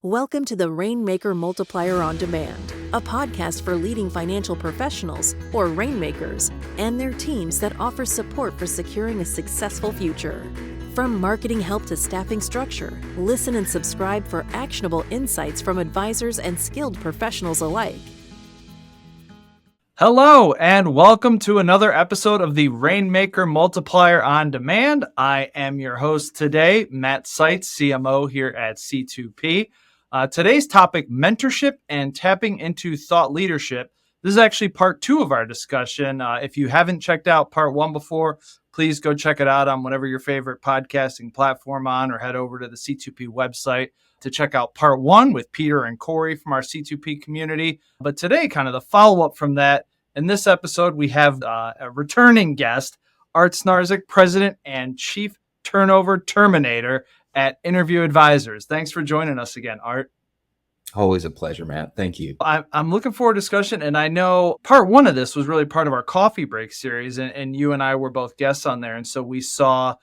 Welcome to the Rainmaker Multiplier on Demand, a podcast for leading financial professionals, or rainmakers, and their teams that offer support for securing a successful future. From marketing help to staffing structure, listen and subscribe for actionable insights from advisors and skilled professionals alike. Hello, and welcome to another episode of the Rainmaker Multiplier on Demand. I am your host today, Matt Seitz, CMO here at C2P. Today's topic, mentorship and tapping into thought leadership. This is actually part 2 of our discussion. If you haven't checked out part 1 before, please go check it out on whatever your favorite podcasting platform on, or head over to the C2P website to check out part 1 with Peter and Corey from our C2P community. But today, kind of the follow-up from that, in this episode, we have a returning guest, Art Snarzyk, President and Chief Turnover Terminator at Interview Advisors. Thanks for joining us again, Art. Always a pleasure, Matt. Thank you. I'm looking forward to discussion, and I know part 1 of this was really part of our coffee break series, and you and I were both guests on there, and so we saw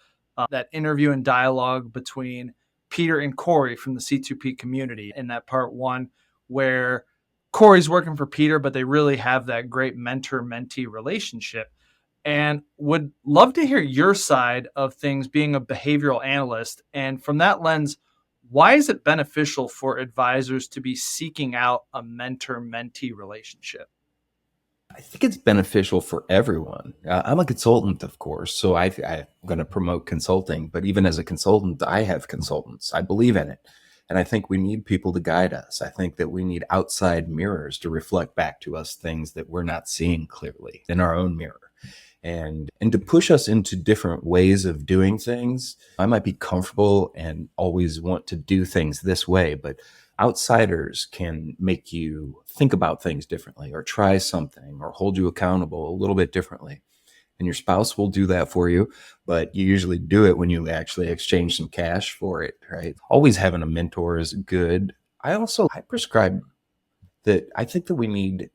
that interview and dialogue between Peter and Corey from the C2P community in that part 1, where Corey's working for Peter, but they really have that great mentor-mentee relationship. And would love to hear your side of things being a behavioral analyst. And from that lens, why is it beneficial for advisors to be seeking out a mentor-mentee relationship? I think it's beneficial for everyone. I'm a consultant, of course, so I'm going to promote consulting. But even as a consultant, I have consultants. I believe in it. And I think we need people to guide us. I think that we need outside mirrors to reflect back to us things that we're not seeing clearly in our own mirror. And to push us into different ways of doing things. I might be comfortable and always want to do things this way, but outsiders can make you think about things differently, or try something, or hold you accountable a little bit differently. And your spouse will do that for you, but you usually do it when you actually exchange some cash for it, right? Always having a mentor is good. I prescribe that I think that we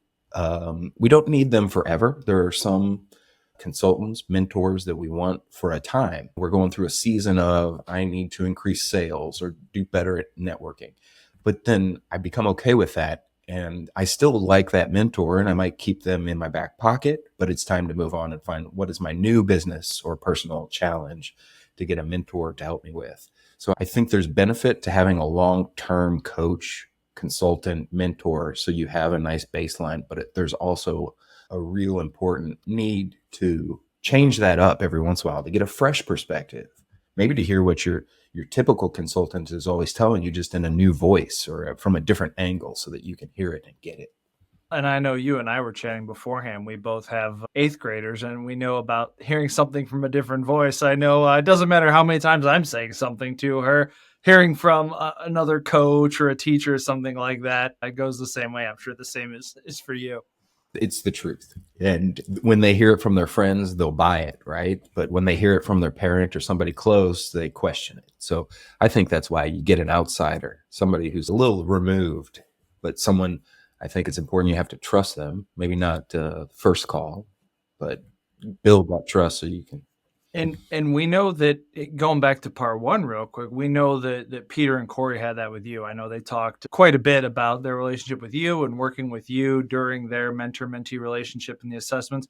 don't need them forever. There are some consultants, mentors that we want for a time. We're going through a season of, I need to increase sales or do better at networking. But then I become okay with that. And I still like that mentor, and I might keep them in my back pocket, but it's time to move on and find what is my new business or personal challenge to get a mentor to help me with. So I think there's benefit to having a long-term coach, consultant, mentor, so you have a nice baseline, but there's also a real important need to change that up every once in a while to get a fresh perspective, maybe to hear what your typical consultant is always telling you, just in a new voice or from a different angle, so that you can hear it and get it. And I know you and I were chatting beforehand. We both have 8th graders, and we know about hearing something from a different voice. I know it doesn't matter how many times I'm saying something to her, hearing from another coach or a teacher or something like that, it goes the same way. I'm sure the same is for you. It's the truth. And when they hear it from their friends, they'll buy it, right? But when they hear it from their parent or somebody close, they question it. So I think that's why you get an outsider, somebody who's a little removed, but someone, I think it's important, you have to trust them. Maybe not first call, but build that trust so you can. And we know that, going back to part 1 real quick, we know that Peter and Corey had that with you. I know they talked quite a bit about their relationship with you and working with you during their mentor-mentee relationship and the assessments.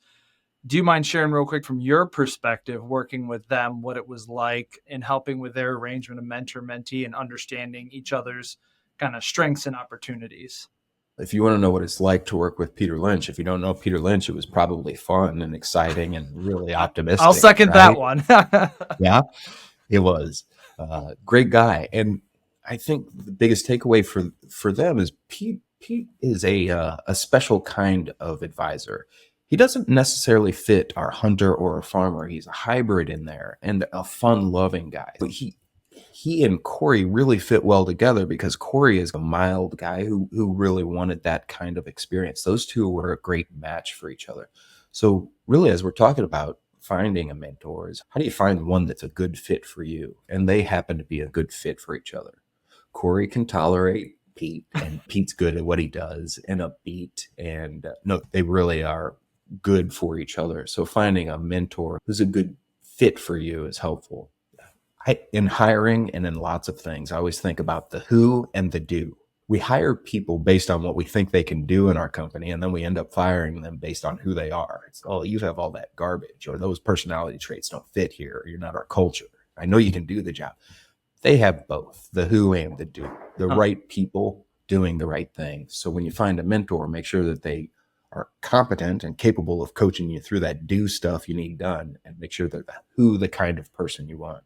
Do you mind sharing real quick from your perspective, working with them, what it was like in helping with their arrangement of mentor-mentee and understanding each other's kind of strengths and opportunities? If you want to know what it's like to work with Peter Lynch, if you don't know Peter Lynch, it was probably fun and exciting and really optimistic. I'll second that one. Yeah, it was. Great guy. And I think the biggest takeaway for them is Pete is a special kind of advisor. He doesn't necessarily fit our hunter or a farmer. He's a hybrid in there, and a fun-loving guy. But he and Corey really fit well together, because Corey is a mild guy who really wanted that kind of experience. Those two were a great match for each other. So really, as we're talking about finding a mentor, is how do you find one that's a good fit for you? And they happen to be a good fit for each other. Corey can tolerate Pete, and Pete's good at what he does and upbeat. And they really are good for each other. So finding a mentor who's a good fit for you is helpful. In hiring and in lots of things, I always think about the who and the do. We hire people based on what we think they can do in our company, and then we end up firing them based on who they are. It's, oh, you have all that garbage, or those personality traits don't fit here, or you're not our culture. I know you can do the job. They have both the who and the do, the right people doing the right thing. So when you find a mentor, make sure that they are competent and capable of coaching you through that do stuff you need done, and make sure they're the kind of person you want.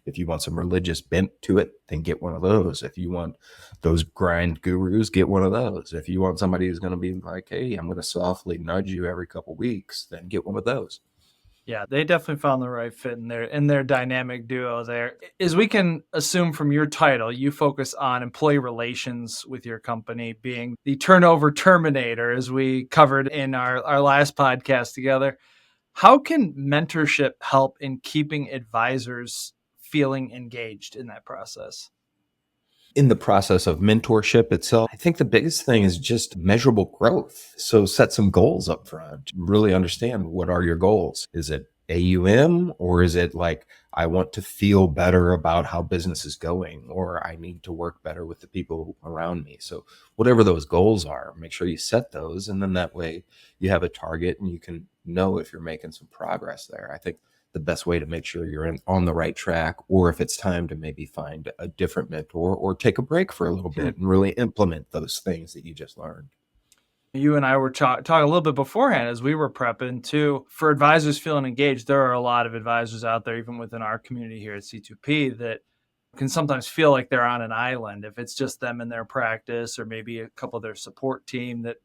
If you want some religious bent to it, then get one of those. If you want those grind gurus, get one of those. If you want somebody who's going to be like, hey, I'm going to softly nudge you every couple of weeks, then get one of those. Yeah, they definitely found the right fit in their dynamic duo there. As we can assume from your title, you focus on employee relations with your company, being the turnover terminator, as we covered in our last podcast together. How can mentorship help in keeping advisors feeling engaged in that process? In the process of mentorship itself, I think the biggest thing is just measurable growth. So set some goals up front. Really understand, what are your goals? Is it AUM, or is it like, I want to feel better about how business is going, or I need to work better with the people around me? So whatever those goals are, make sure you set those. And then that way you have a target and you can know if you're making some progress there. I think the best way to make sure you're on the right track, or if it's time to maybe find a different mentor or take a break for a little bit and really implement those things that you just learned. You and I were talking a little bit beforehand as we were prepping too. For advisors feeling engaged, there are a lot of advisors out there, even within our community here at C2P, that can sometimes feel like they're on an island if it's just them in their practice, or maybe a couple of their support team that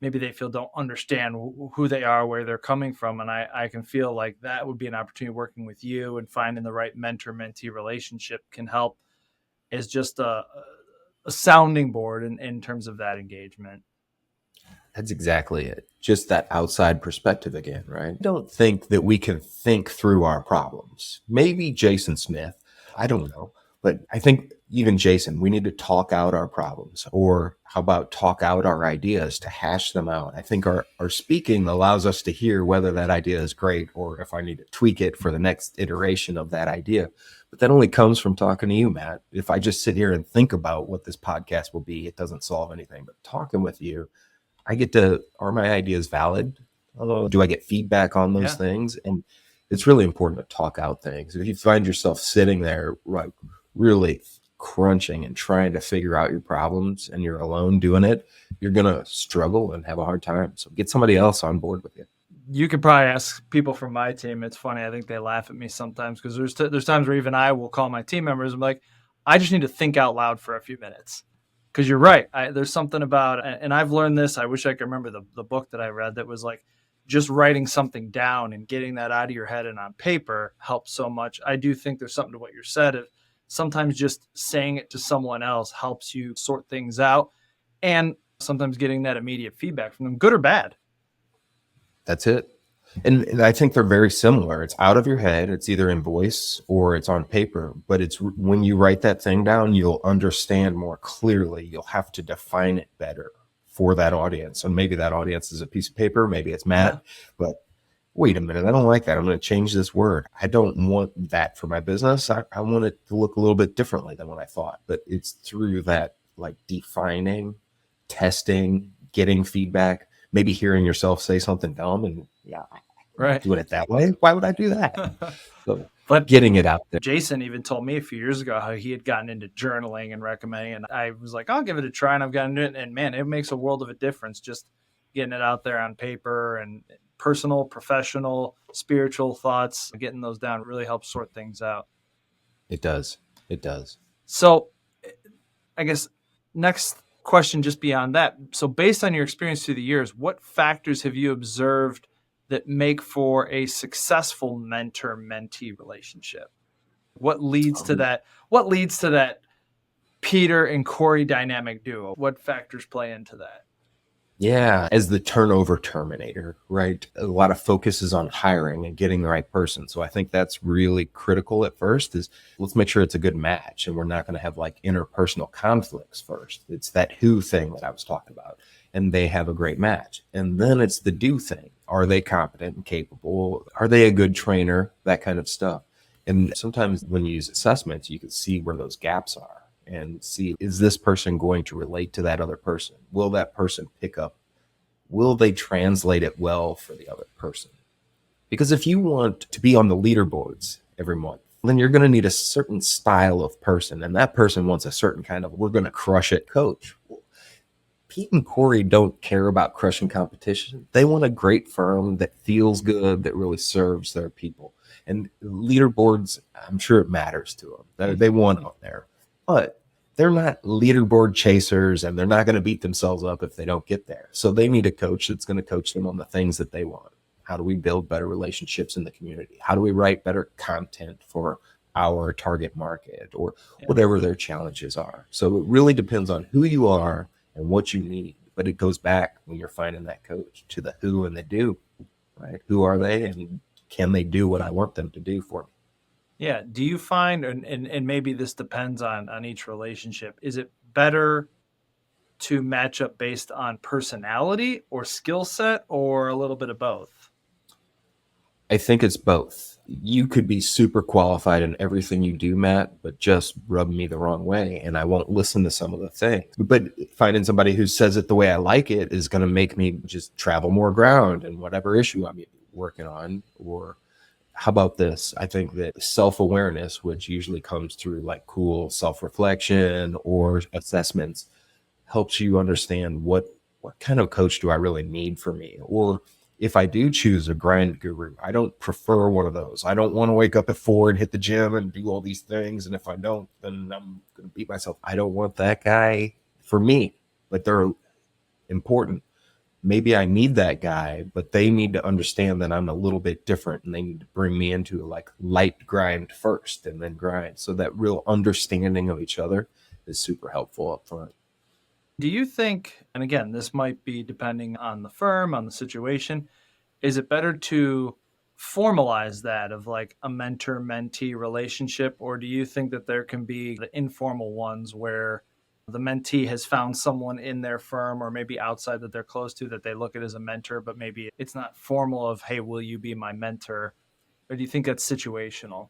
maybe they feel don't understand who they are, where they're coming from. And I can feel like that would be an opportunity, working with you and finding the right mentor-mentee relationship can help as just a sounding board in terms of that engagement. That's exactly it. Just that outside perspective again, right? I don't think that we can think through our problems. Maybe Jason Smith, I don't know. But I think even Jason, we need to talk out our problems, or how about talk out our ideas, to hash them out. I think our speaking allows us to hear whether that idea is great, or if I need to tweak it for the next iteration of that idea. But that only comes from talking to you, Matt. If I just sit here and think about what this podcast will be, it doesn't solve anything. But talking with you, I get to, are my ideas valid? Do I get feedback on those things? And it's really important to talk out things. If you find yourself sitting there, like, really crunching and trying to figure out your problems, and you're alone doing it, you're going to struggle and have a hard time. So get somebody else on board with you. You could probably ask people from my team. It's funny. I think they laugh at me sometimes, because there's times where even I will call my team members and be like, I just need to think out loud for a few minutes. Because you're right. There's something about, and I've learned this. I wish I could remember the book that I read that was like, just writing something down and getting that out of your head and on paper helps so much. I do think there's something to what you said. Sometimes just saying it to someone else helps you sort things out, and sometimes getting that immediate feedback from them, good or bad. That's it. And I think they're very similar. It's out of your head. It's either in voice or it's on paper. But it's when you write that thing down, you'll understand more clearly. You'll have to define it better for that audience. And maybe that audience is a piece of paper. Maybe it's Matt. But wait a minute, I don't like that. I'm going to change this word. I don't want that for my business. I want it to look a little bit differently than what I thought. But it's through that, like, defining, testing, getting feedback, maybe hearing yourself say something dumb and doing it that way. Why would I do that? So, but getting it out there. Jason even told me a few years ago how he had gotten into journaling and recommending, and I was like, I'll give it a try, and I've gotten into it, and man, it makes a world of a difference just getting it out there on paper, and personal, professional, spiritual thoughts, getting those down really helps sort things out. It does. It does. So I guess next question, just beyond that. So based on your experience through the years, what factors have you observed that make for a successful mentor-mentee relationship? What leads to that? What leads to that Peter and Corey dynamic duo? What factors play into that? Yeah, as the turnover terminator, right? A lot of focus is on hiring and getting the right person. So I think that's really critical at first, is let's make sure it's a good match, and we're not going to have like interpersonal conflicts first. It's that who thing that I was talking about, and they have a great match. And then it's the do thing. Are they competent and capable? Are they a good trainer? That kind of stuff. And sometimes when you use assessments, you can see where those gaps are and see, is this person going to relate to that other person? Will that person pick up? Will they translate it well for the other person? Because if you want to be on the leaderboards every month, then you're going to need a certain style of person. And that person wants a certain kind of, we're going to crush it coach. Pete and Corey don't care about crushing competition. They want a great firm that feels good, that really serves their people. And leaderboards, I'm sure it matters to them. They want on there. But they're not leaderboard chasers, and they're not going to beat themselves up if they don't get there. So they need a coach that's going to coach them on the things that they want. How do we build better relationships in the community? How do we write better content for our target market, or whatever their challenges are? So it really depends on who you are and what you need. But it goes back, when you're finding that coach, to the who and the do, right? Who are they, and can they do what I want them to do for me? Yeah. Do you find, and maybe this depends on each relationship, is it better to match up based on personality or skill set, or a little bit of both? I think it's both. You could be super qualified in everything you do, Matt, but just rub me the wrong way, and I won't listen to some of the things. But finding somebody who says it the way I like it is going to make me just travel more ground in whatever issue I'm working on. Or how about this? I think that self-awareness, which usually comes through like cool self-reflection or assessments, helps you understand what kind of coach do I really need for me? Or if I do choose a grind guru, I don't prefer one of those. I don't want to wake up at 4 and hit the gym and do all these things. And if I don't, then I'm going to beat myself. I don't want that guy for me, but they're important. Maybe I need that guy, but they need to understand that I'm a little bit different, and they need to bring me into like light grind first and then grind. So that real understanding of each other is super helpful up front. Do you think, and again, this might be depending on the firm, on the situation, is it better to formalize that of like a mentor-mentee relationship, or do you think that there can be the informal ones where the mentee has found someone in their firm or maybe outside that they're close to that they look at as a mentor, but maybe it's not formal of, hey, will you be my mentor? Or do you think that's situational?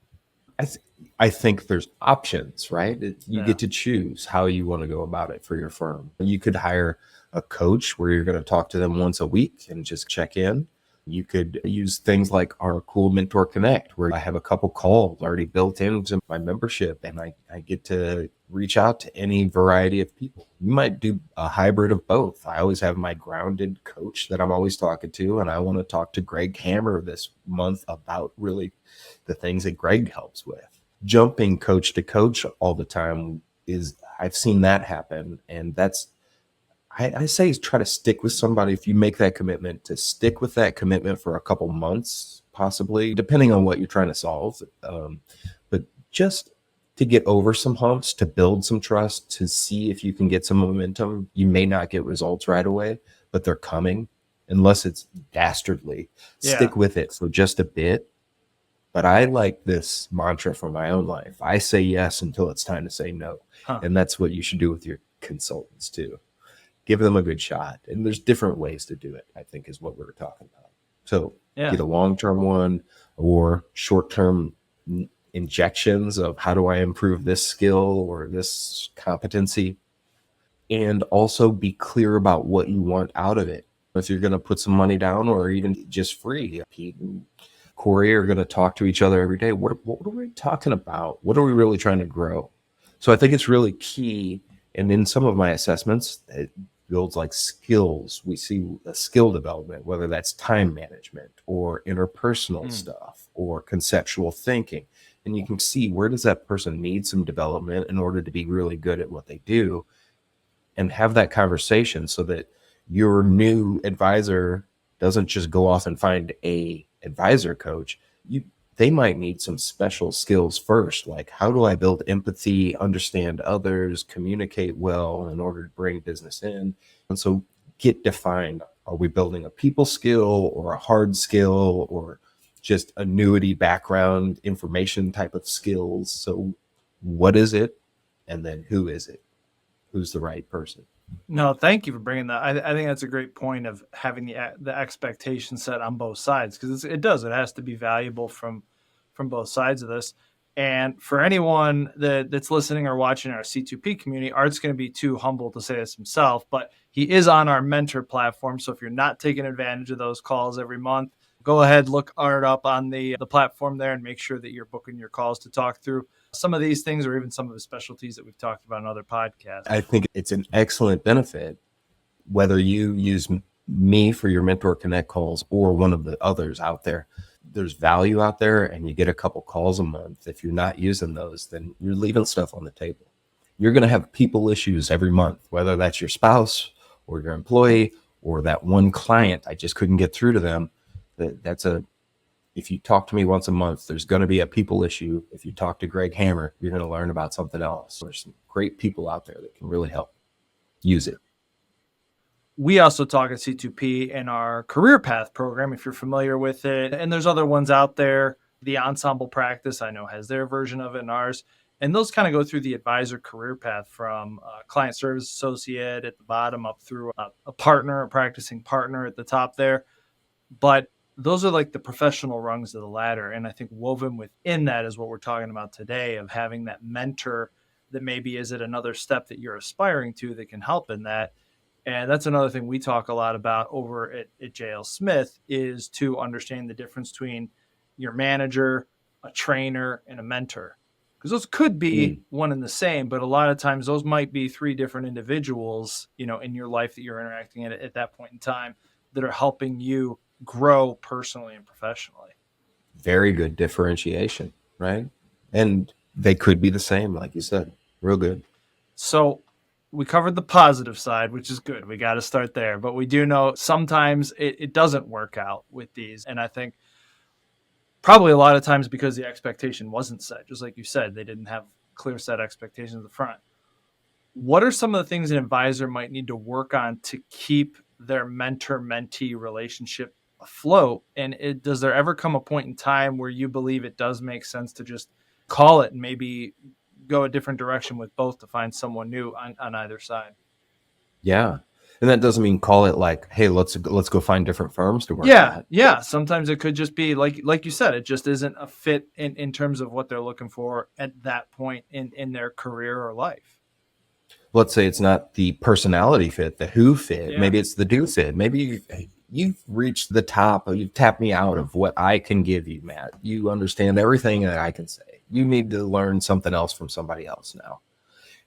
I think there's options, right? You get to choose how you want to go about it for your firm. You could hire a coach where you're going to talk to them once a week and just check in. You could use things like our cool Mentor Connect, where I have a couple calls already built into my membership, and I get to reach out to any variety of people. You might do a hybrid of both. I always have my grounded coach that I'm always talking to, and I want to talk to Greg Hammer this month about really the things that Greg helps with. Jumping coach to coach all the time I've seen that happen. And I say try to stick with somebody. If you make that commitment, to stick with that commitment for a couple months, possibly, depending on what you're trying to solve. But just to get over some humps, to build some trust, to see if you can get some momentum. You may not get results right away, but they're coming, unless it's dastardly. Yeah. Stick with it for just a bit. But I like this mantra for my own life. I say yes until it's time to say no. And that's what you should do with your consultants too. Give them a good shot. And there's different ways to do it, I think, is what we were talking about. So get a long-term one, or short-term injections of how do I improve this skill or this competency. And also be clear about what you want out of it. If you're going to put some money down, or even just free, Pete and Corey are going to talk to each other every day. What are we talking about? What are we really trying to grow? So I think it's really key. And in some of my assessments, it builds like skills. We see a skill development, whether that's time management or interpersonal stuff or conceptual thinking. And you can see, where does that person need some development in order to be really good at what they do, and have that conversation so that your new advisor doesn't just go off and find a advisor coach. They might need some special skills first, like how do I build empathy, understand others, communicate well in order to bring business in. And so get defined. Are we building a people skill or a hard skill, or just annuity background information type of skills? So what is it? And then who is it? Who's the right person? No, thank you for bringing that. I think that's a great point of having the expectation set on both sides, because it has to be valuable from from both sides of this. And for anyone that's listening or watching our C2P community, Art's going to be too humble to say this himself, but he is on our mentor platform. So if you're not taking advantage of those calls every month, go ahead, look Art up on the platform there and make sure that you're booking your calls to talk through some of these things or even some of the specialties that we've talked about in other podcasts. I think it's an excellent benefit, whether you use me for your Mentor Connect calls or one of the others out there. There's value out there and you get a couple calls a month. If you're not using those, then you're leaving stuff on the table. You're going to have people issues every month, whether that's your spouse or your employee or that one client. I just couldn't get through to them. If you talk to me once a month, there's going to be a people issue. If you talk to Greg Hammer, you're going to learn about something else. There's some great people out there that can really help. Use it. We also talk at C2P in our career path program, if you're familiar with it. And there's other ones out there. The Ensemble Practice, I know, has their version of it and ours. And those kind of go through the advisor career path from client service associate at the bottom up through a partner, a practicing partner at the top there. But those are like the professional rungs of the ladder. And I think woven within that is what we're talking about today, of having that mentor that maybe is at another step that you're aspiring to that can help in that. And that's another thing we talk a lot about over at JL Smith, is to understand the difference between your manager, a trainer, and a mentor. Because those could be one and the same, but a lot of times those might be three different individuals, in your life that you're interacting at that point in time that are helping you grow personally and professionally. Very good differentiation, right? And they could be the same, like you said. Real good. So we covered the positive side, which is good. We got to start there. But we do know sometimes it doesn't work out with these. And I think probably a lot of times because the expectation wasn't set. Just like you said, they didn't have clear set expectations at the front. What are some of the things an advisor might need to work on to keep their mentor-mentee relationship afloat? And does there ever come a point in time where you believe it does make sense to just call it and maybe go a different direction with both to find someone new on either side? Yeah. And that doesn't mean call it like, hey, let's go find different firms to work at. at. Yeah. Sometimes it could just be like you said, it just isn't a fit in terms of what they're looking for at that point in their career or life. Let's say it's not the personality fit, the who fit. Yeah. Maybe it's the do fit. Maybe you've reached the top, you've tapped me out of what I can give you, Matt. You understand everything that I can say. You need to learn something else from somebody else now.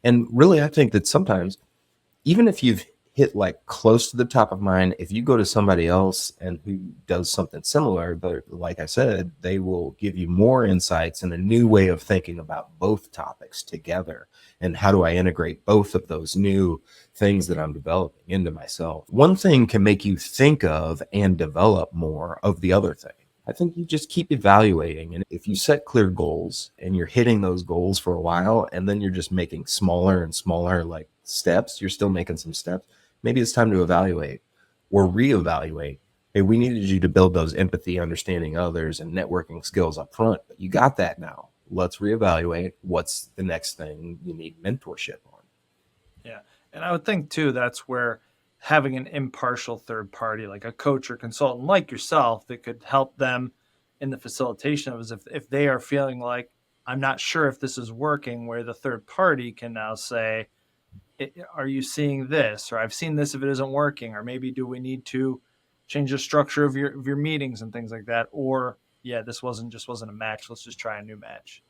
And really, I think that sometimes, even if you've hit like close to the top of mind, if you go to somebody else and who does something similar, but like I said, they will give you more insights and a new way of thinking about both topics together. And how do I integrate both of those new things that I'm developing into myself? One thing can make you think of and develop more of the other thing. I think you just keep evaluating. And if you set clear goals and you're hitting those goals for a while, and then you're just making smaller and smaller like steps, you're still making some steps. Maybe it's time to evaluate or reevaluate. Hey, we needed you to build those empathy, understanding others, and networking skills up front, but you got that now. Let's reevaluate. What's the next thing you need mentorship on? Yeah. And I would think too, that's where having an impartial third party, like a coach or consultant like yourself, that could help them in the facilitation of, is if they are feeling like, I'm not sure if this is working, where the third party can now say, are you seeing this? Or I've seen this if it isn't working, or maybe do we need to change the structure of your meetings and things like that? Or this wasn't a match. Let's just try a new match.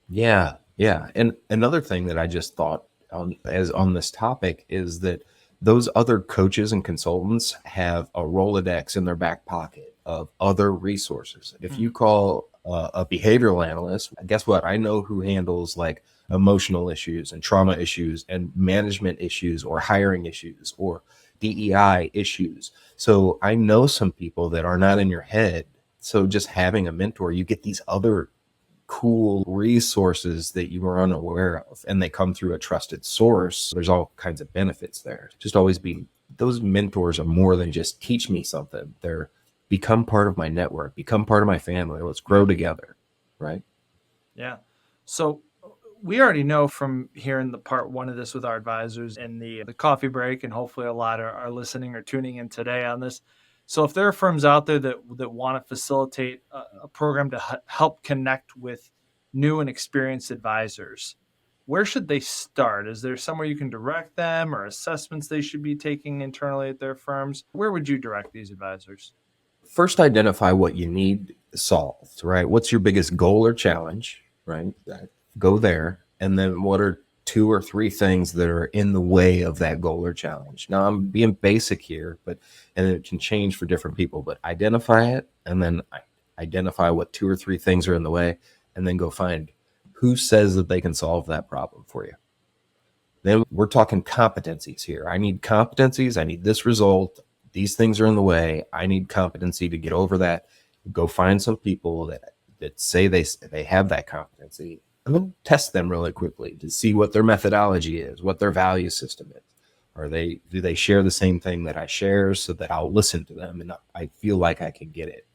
Yeah. Yeah. And another thing that I just thought on this topic is that those other coaches and consultants have a Rolodex in their back pocket of other resources. If you call a behavioral analyst, guess what? I know who handles like emotional issues and trauma issues and management issues or hiring issues or DEI issues. So I know some people that are not in your head. So just having a mentor, you get these other cool resources that you were unaware of, and they come through a trusted source. There's all kinds of benefits there. Just always those mentors are more than just teach me something. They're become part of my network, become part of my family. Let's grow together. Right. Yeah. So we already know from hearing the part one of this with our advisors and the coffee break, and hopefully a lot are listening or tuning in today on this, So if there are firms out there that want to facilitate a program to help connect with new and experienced advisors, where should they start? Is there somewhere you can direct them, or assessments they should be taking internally at their firms? Where would you direct these advisors? First, identify what you need solved, right? What's your biggest goal or challenge, right? Go there. And then what are 2 or 3 things that are in the way of that goal or challenge? Now, I'm being basic here, and it can change for different people, but identify it, and then identify what 2 or 3 things are in the way, and then go find who says that they can solve that problem for you. Then we're talking competencies here. I need competencies. I need this result. These things are in the way. I need competency to get over that. Go find some people that say they have that competency, and then test them really quickly to see what their methodology is, what their value system is. Do they share the same thing that I share, so that I'll listen to them and I feel like I can get it.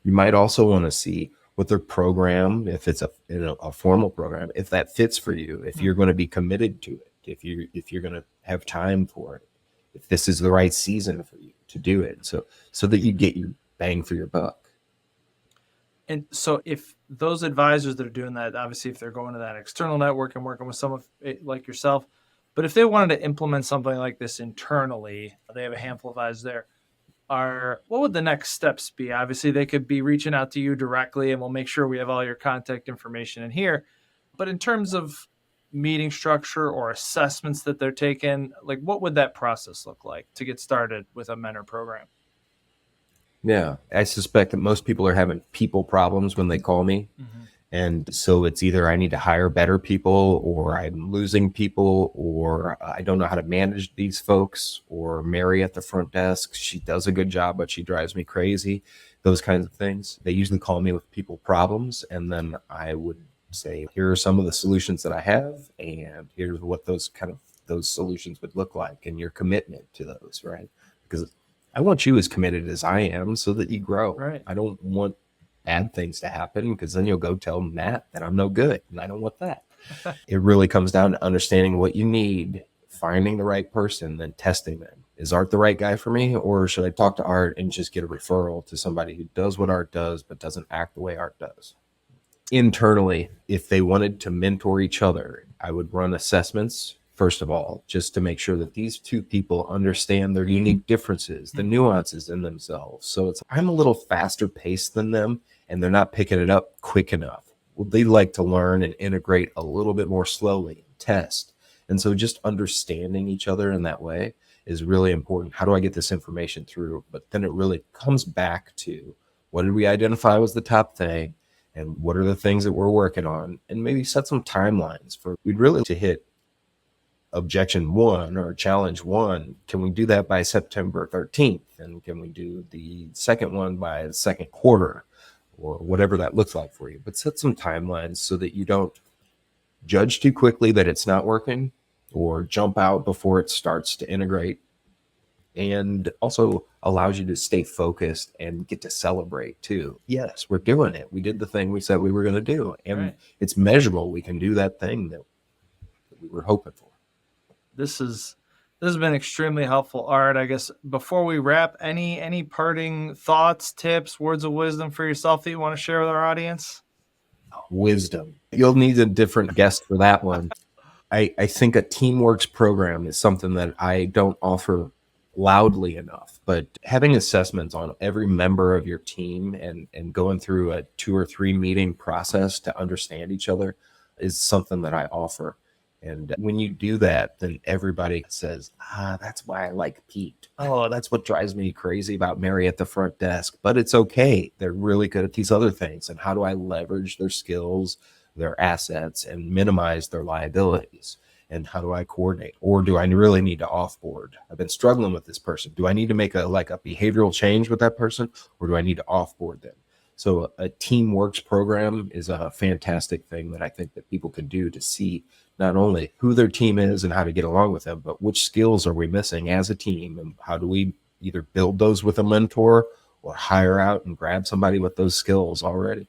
You might also want to see what their program, if it's a formal program, if that fits for you, if you're going to be committed to it, if you're going to have time for it, if this is the right season for you to do it, so that you get your bang for your buck. And so if those advisors that are doing that, obviously if they're going to that external network and working with someone like yourself, but if they wanted to implement something like this internally, they have a handful of advisors there, what would the next steps be? Obviously they could be reaching out to you directly, and we'll make sure we have all your contact information in here. But in terms of meeting structure or assessments that they're taking, like what would that process look like to get started with a mentor program? Yeah, I suspect that most people are having people problems when they call me. Mm-hmm. And so it's either I need to hire better people, or I'm losing people, or I don't know how to manage these folks, or Mary at the front desk, she does a good job, but she drives me crazy. Those kinds of things. They usually call me with people problems, and then I would say, here are some of the solutions that I have, and here's what those solutions would look like, and your commitment to those, right? Because I want you as committed as I am, so that you grow. Right. I don't want bad things to happen, because then you'll go tell Matt that I'm no good, and I don't want that. It really comes down to understanding what you need, finding the right person, then testing them. Is Art the right guy for me, or should I talk to Art and just get a referral to somebody who does what Art does but doesn't act the way Art does? Internally, if they wanted to mentor each other, I would run assessments, first of all, just to make sure that these 2 people understand their unique differences, the nuances in themselves. So I'm a little faster paced than them, and they're not picking it up quick enough. Well, they like to learn and integrate a little bit more slowly and test. And so just understanding each other in that way is really important. How do I get this information through? But then it really comes back to, what did we identify was the top thing? And what are the things that we're working on? And maybe set some timelines we'd really to hit objection 1 or challenge 1. Can we do that by September 13th? And can we do the second one by the second quarter, or whatever that looks like for you? But set some timelines so that you don't judge too quickly that it's not working, or jump out before it starts to integrate. And also allows you to stay focused and get to celebrate too. Yes, we're doing it. We did the thing we said we were going to do, and It's measurable. We can do that thing that we were hoping for. This has been extremely helpful, Art. I guess before we wrap, any parting thoughts, tips, words of wisdom for yourself that you want to share with our audience? Wisdom. You'll need a different guest for that one. I think a Teamworks program is something that I don't offer loudly enough, but having assessments on every member of your team and going through a 2 or 3 meeting process to understand each other is something that I offer. And when you do that, then everybody says, that's why I like Pete. Oh, that's what drives me crazy about Mary at the front desk. But it's okay. They're really good at these other things. And how do I leverage their skills, their assets, and minimize their liabilities? And how do I coordinate? Or do I really need to offboard? I've been struggling with this person. Do I need to make a behavioral change with that person, or do I need to offboard them? So a Teamworks program is a fantastic thing that I think that people can do to see not only who their team is and how to get along with them, but which skills are we missing as a team, and how do we either build those with a mentor or hire out and grab somebody with those skills already.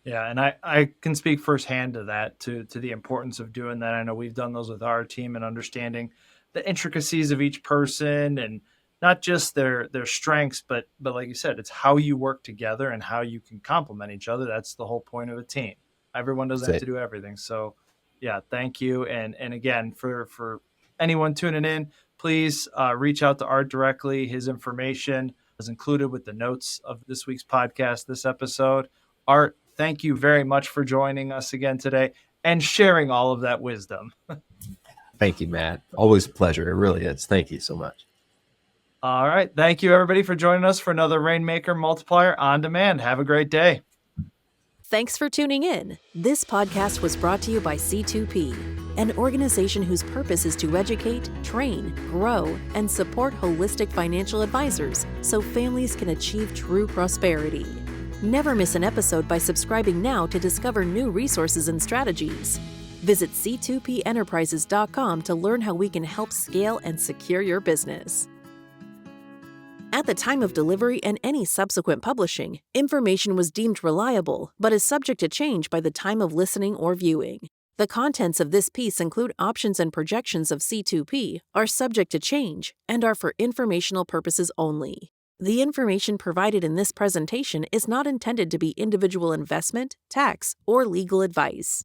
Yeah, and I can speak firsthand to that, to the importance of doing that. I know we've done those with our team and understanding the intricacies of each person and not just their strengths, but like you said, it's how you work together and how you can complement each other. That's the whole point of a team. Everyone doesn't have to do everything. So yeah, thank you. And again, for anyone tuning in, please reach out to Art directly. His information is included with the notes of this week's podcast, this episode. Art, thank you very much for joining us again today and sharing all of that wisdom. Thank you, Matt. Always a pleasure. It really is. Thank you so much. All right. Thank you, everybody, for joining us for another Rainmaker Multiplier on Demand. Have a great day. Thanks for tuning in. This podcast was brought to you by C2P, an organization whose purpose is to educate, train, grow, and support holistic financial advisors so families can achieve true prosperity. Never miss an episode by subscribing now to discover new resources and strategies. Visit c2penterprises.com to learn how we can help scale and secure your business. At the time of delivery and any subsequent publishing, information was deemed reliable, but is subject to change by the time of listening or viewing. The contents of this piece include options and projections of C2P, are subject to change, and are for informational purposes only. The information provided in this presentation is not intended to be individual investment, tax, or legal advice.